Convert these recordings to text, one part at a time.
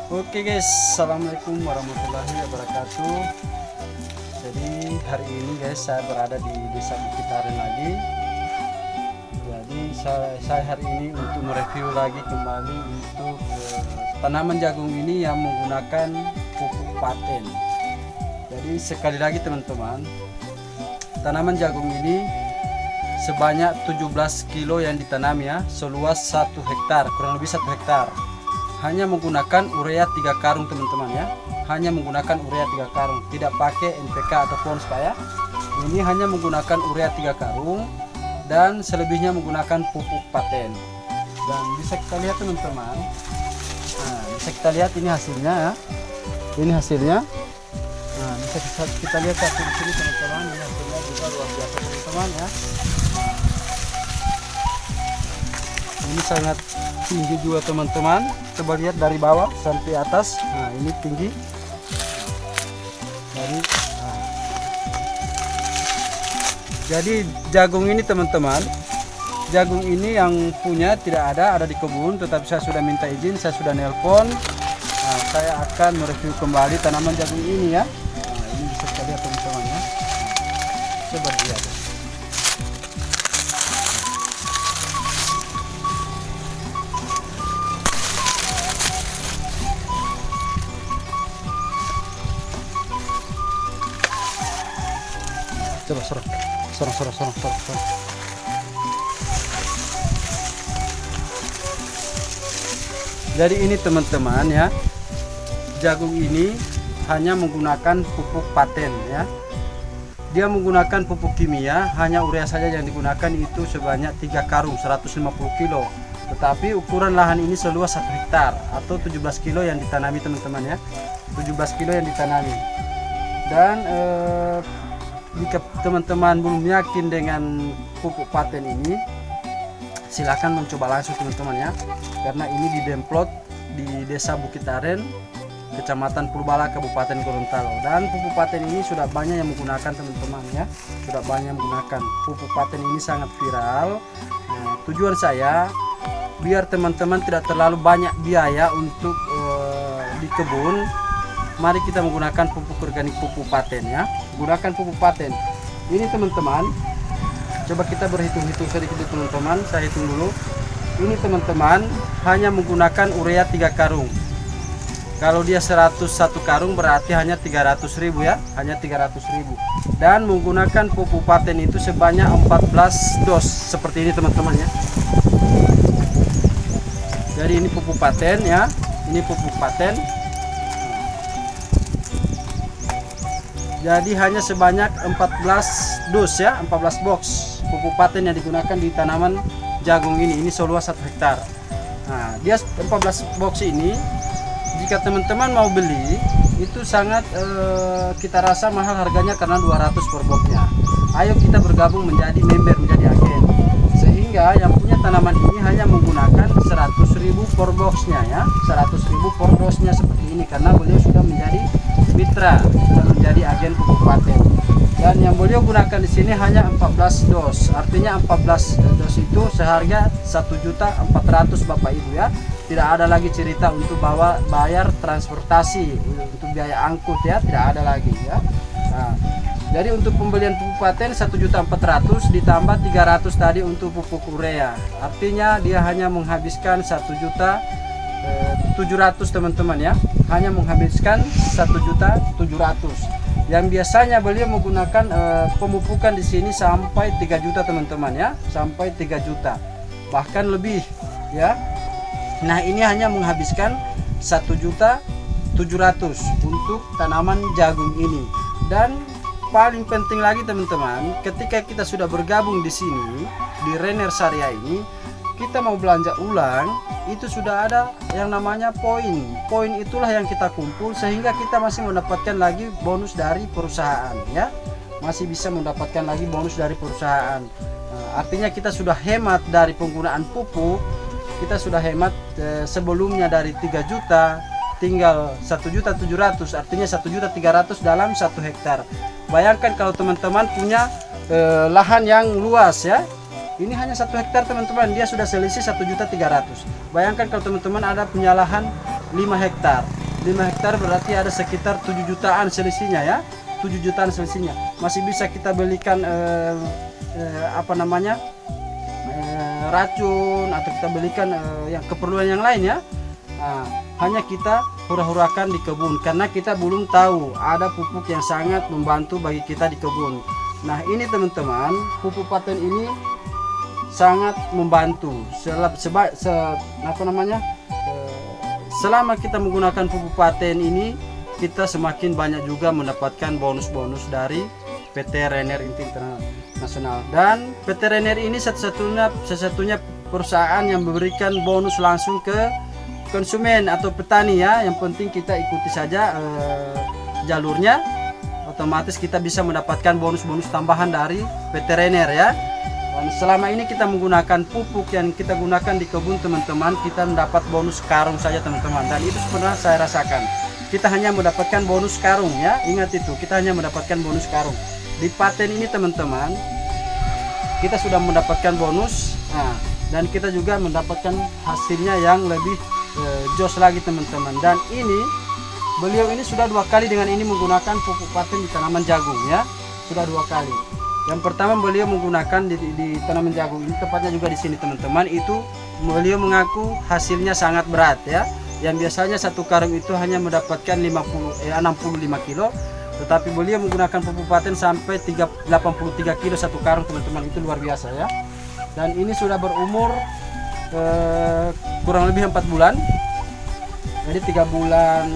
Oke guys, assalamualaikum warahmatullahi wabarakatuh. Jadi hari ini guys saya berada di desa Bukitaren lagi. Jadi saya hari ini untuk mereview lagi kembali untuk tanaman jagung ini yang menggunakan pupuk paten. Jadi sekali lagi teman-teman, tanaman jagung ini sebanyak 17 kilo yang ditanam ya, seluas 1 hektar, kurang lebih 1 hektar. Hanya menggunakan urea 3 karung teman-teman ya, hanya menggunakan urea 3 karung, tidak pakai NPK atau Ponspa ya. Ini hanya menggunakan urea 3 karung dan selebihnya menggunakan pupuk paten. Dan bisa kita lihat teman-teman, nah bisa kita lihat ini hasilnya ya, ini hasilnya. Nah bisa kita lihat hasil di sini teman-teman, ini hasilnya juga luar biasa teman-teman ya. Ini sangat tinggi juga teman-teman, coba lihat dari bawah sampai atas. Nah ini tinggi dari jadi jagung ini teman-teman, jagung ini yang punya tidak ada di kebun, tetapi saya sudah minta izin, saya sudah nelpon. Nah, saya akan mereview kembali tanaman jagung ini ya. Nah ini bisa kita lihat teman-teman ya. Nah, coba lihat. Coba sorong. Jadi ini teman-teman ya, jagung ini hanya menggunakan pupuk paten ya. Dia menggunakan pupuk kimia, hanya urea saja yang digunakan, itu sebanyak 3 karung 150 kilo. Tetapi ukuran lahan ini seluas 1 hektar atau 17 kilo yang ditanami teman-teman ya. 17 kilo yang ditanami. Dan jika teman-teman belum yakin dengan pupuk paten ini, silakan mencoba langsung teman-teman ya, karena ini di Demplot di desa Bukitaren, kecamatan Purbala, Kabupaten Gorontalo. Dan pupuk paten ini sudah banyak yang menggunakan teman-teman ya, sudah banyak yang menggunakan pupuk paten ini, sangat viral. Nah, tujuan saya biar teman-teman tidak terlalu banyak biaya untuk di kebun, mari kita menggunakan pupuk organik, pupuk paten ya. Gunakan pupuk paten ini teman-teman. Coba kita berhitung-hitung sedikit teman-teman, saya hitung dulu. Ini teman-teman hanya menggunakan urea 3 karung. Kalau dia 101 karung berarti hanya 300.000 ya, hanya 300.000. Dan menggunakan pupuk paten itu sebanyak 14 dos seperti ini teman-teman ya. Jadi ini pupuk paten ya, ini pupuk paten. Jadi hanya sebanyak 14 dus ya, 14 box pupuk paten yang digunakan di tanaman jagung ini seluas 1 hektar. Nah, dia 14 box ini jika teman-teman mau beli itu sangat kita rasa mahal harganya karena 200 per boxnya. Ayo kita bergabung menjadi member, menjadi agen. Sehingga yang punya tanaman ini hanya menggunakan 100.000 per boxnya ya, 100.000 per dosnya seperti ini, karena beliau sudah menjadi mitra, sudah menjadi agen pupuk paten. Dan yang beliau gunakan di sini hanya 14 dos. Artinya 14 dos itu seharga 1.400.000 Bapak Ibu ya. Tidak ada lagi cerita untuk bayar transportasi, untuk biaya angkut ya, tidak ada lagi ya. Nah, jadi untuk pembelian pupuk paten 1.400.000 ditambah 300 tadi untuk pupuk urea. Artinya dia hanya menghabiskan 1.700.000 teman-teman ya. Hanya menghabiskan 1.700.000. Yang biasanya beliau menggunakan pemupukan di sini sampai 3 juta teman-teman ya, sampai 3 juta bahkan lebih ya. Nah ini hanya menghabiskan 1.700.000 untuk tanaman jagung ini. Dan paling penting lagi teman-teman, ketika kita sudah bergabung di sini di Rainer Syariah ini, kita mau belanja ulang, itu sudah ada yang namanya poin. Poin itulah yang kita kumpul sehingga kita masih mendapatkan lagi bonus dari perusahaan ya. Masih bisa mendapatkan lagi bonus dari perusahaan. Nah, artinya kita sudah hemat dari penggunaan pupuk. Kita sudah hemat sebelumnya dari 3 juta tinggal 1.700.000, artinya 1.300.000 dalam 1 hektar. Bayangkan kalau teman-teman punya lahan yang luas ya. Ini hanya 1 hektar teman-teman, dia sudah selisih 1.300.000. Bayangkan kalau teman-teman ada punya lahan 5 hektar. 5 hektar berarti ada sekitar 7 jutaan selisihnya ya. 7 jutaan selisihnya. Masih bisa kita belikan racun, atau kita belikan yang keperluan yang lain ya. Nah, hanya kita hura-hurakan di kebun karena kita belum tahu ada pupuk yang sangat membantu bagi kita di kebun. Nah, ini teman-teman, pupuk paten ini sangat membantu. Selama kita menggunakan pupuk paten ini, kita semakin banyak juga mendapatkan bonus-bonus dari PT Rainier International. Dan PT Rainier ini satu-satunya perusahaan yang memberikan bonus langsung ke konsumen atau petani ya. Yang penting kita ikuti saja jalurnya, otomatis kita bisa mendapatkan bonus-bonus tambahan dari PT Rainier ya. Dan selama ini kita menggunakan pupuk yang kita gunakan di kebun teman-teman, kita mendapat bonus karung saja teman-teman, dan itu pernah saya rasakan. Kita hanya mendapatkan bonus karung ya, ingat itu, kita hanya mendapatkan bonus karung. Di paten ini teman-teman, kita sudah mendapatkan bonus, dan kita juga mendapatkan hasilnya yang lebih jos lagi teman-teman. Dan ini beliau ini sudah 2 kali dengan ini menggunakan pupuk paten di tanaman jagung ya, sudah 2 kali. Yang pertama beliau menggunakan di tanaman jagung ini, tepatnya juga di sini teman-teman, itu beliau mengaku hasilnya sangat berat ya. Yang biasanya satu karung itu hanya mendapatkan 65 kilo, tetapi beliau menggunakan pupuk paten sampai 83 kilo satu karung teman-teman, itu luar biasa ya. Dan ini sudah berumur kurang lebih 4 bulan. Jadi 3 bulan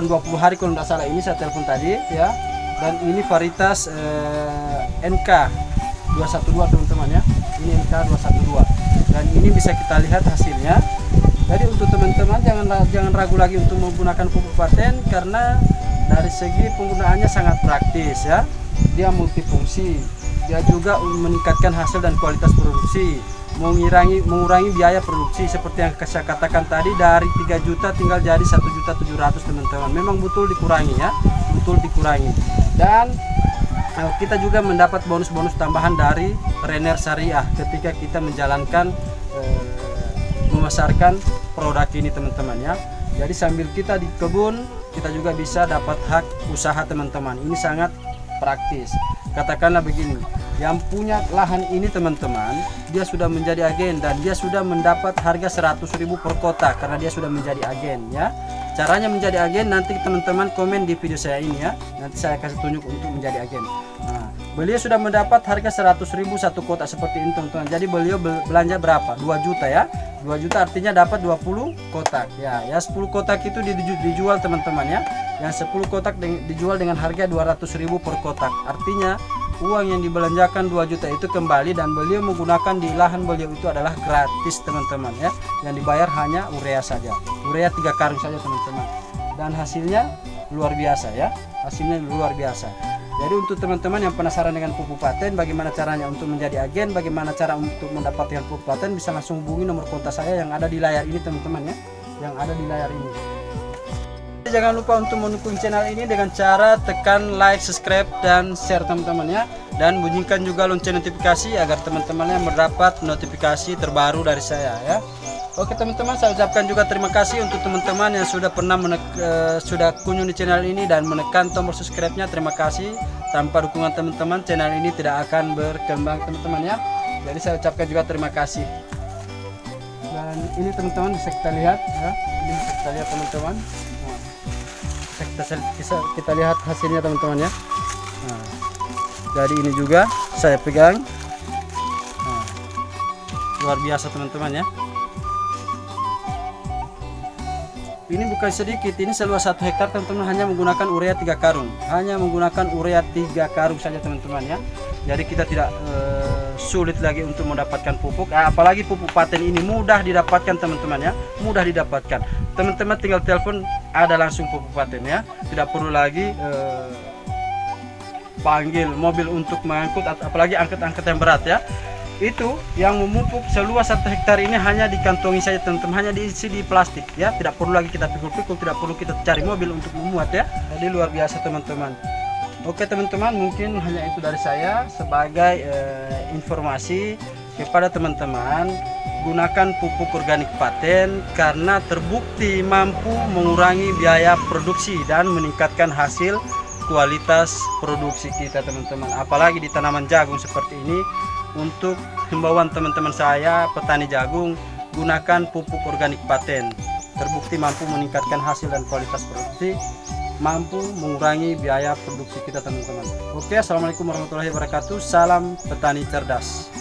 20 hari kalau tidak salah, ini saya telepon tadi ya. Dan ini varietas NK 212 teman-teman ya. Ini NK 212. Dan ini bisa kita lihat hasilnya. Jadi untuk teman-teman jangan ragu lagi untuk menggunakan pupuk paten, karena dari segi penggunaannya sangat praktis ya. Dia multifungsi. Dia juga meningkatkan hasil dan kualitas produksi, mengurangi biaya produksi seperti yang saya katakan tadi, dari 3 juta tinggal jadi 1.700.000 teman-teman. Memang betul dikurangi ya, betul dikurangi. Dan kita juga mendapat bonus-bonus tambahan dari Rainier Syariah ketika kita menjalankan memasarkan produk ini teman-teman ya. Jadi sambil kita di kebun, kita juga bisa dapat hak usaha teman-teman. Ini sangat praktis. Katakanlah begini, yang punya lahan ini teman-teman, dia sudah menjadi agen dan dia sudah mendapat harga 100.000 per kotak karena dia sudah menjadi agen ya. Caranya menjadi agen nanti teman-teman komen di video saya ini ya, nanti saya kasih tunjuk untuk menjadi agen. Nah, beliau sudah mendapat harga 100.000 satu kotak seperti ini teman-teman. Jadi beliau belanja berapa? 2 juta ya. 2 juta artinya dapat 20 kotak ya. Ya 10 kotak itu dijual teman-teman ya. Yang 10 kotak dijual dengan harga 200.000 per kotak. Artinya uang yang dibelanjakan 2 juta itu kembali, dan beliau menggunakan di lahan beliau itu adalah gratis teman-teman ya. Yang dibayar hanya urea saja. Urea 3 karung saja teman-teman. Dan hasilnya luar biasa ya. Hasilnya luar biasa. Jadi untuk teman-teman yang penasaran dengan pupuk paten, bagaimana caranya untuk menjadi agen, bagaimana cara untuk mendapatkan pupuk paten, bisa langsung hubungi nomor kontak saya yang ada di layar ini teman-teman ya. Yang ada di layar ini. Jangan lupa untuk mendukung channel ini dengan cara tekan like, subscribe, dan share teman-teman ya. Dan bunyikan juga lonceng notifikasi agar teman-temannya mendapat notifikasi terbaru dari saya ya. Oke teman-teman, saya ucapkan juga terima kasih untuk teman-teman yang sudah pernah sudah kunjung di channel ini dan menekan tombol subscribe-nya. Terima kasih. Tanpa dukungan teman-teman, channel ini tidak akan berkembang teman-teman ya. Jadi saya ucapkan juga terima kasih. Dan ini teman-teman bisa kita lihat ya. Ini bisa kita lihat teman-teman. Kita lihat hasilnya teman-teman ya. Nah, jadi ini juga saya pegang. Nah, luar biasa teman-teman ya. Ini bukan sedikit, ini seluas 1 hektar teman-teman hanya menggunakan urea 3 karung. Hanya menggunakan urea 3 karung saja teman-teman ya. Jadi kita tidak sulit lagi untuk mendapatkan pupuk. Apalagi pupuk paten ini mudah didapatkan teman-teman ya. Mudah didapatkan. Teman-teman tinggal telepon, ada langsung pupuk paten ya. Tidak perlu lagi panggil mobil untuk mengangkut, apalagi angkut-angkut yang berat ya. Itu yang memupuk seluas 1 hektar ini hanya dikantongi saja teman-teman, hanya diisi di plastik ya. Tidak perlu lagi kita pikul-pikul, tidak perlu kita cari mobil untuk memuat ya. Jadi luar biasa teman-teman. Oke teman-teman, mungkin hanya itu dari saya sebagai informasi kepada teman-teman, gunakan pupuk organik paten karena terbukti mampu mengurangi biaya produksi dan meningkatkan hasil kualitas produksi kita teman-teman. Apalagi di tanaman jagung seperti ini. Untuk himbauan teman-teman saya petani jagung, gunakan pupuk organik paten. Terbukti mampu meningkatkan hasil dan kualitas produksi, mampu mengurangi biaya produksi kita teman-teman. Oke, assalamualaikum warahmatullahi wabarakatuh. Salam petani cerdas.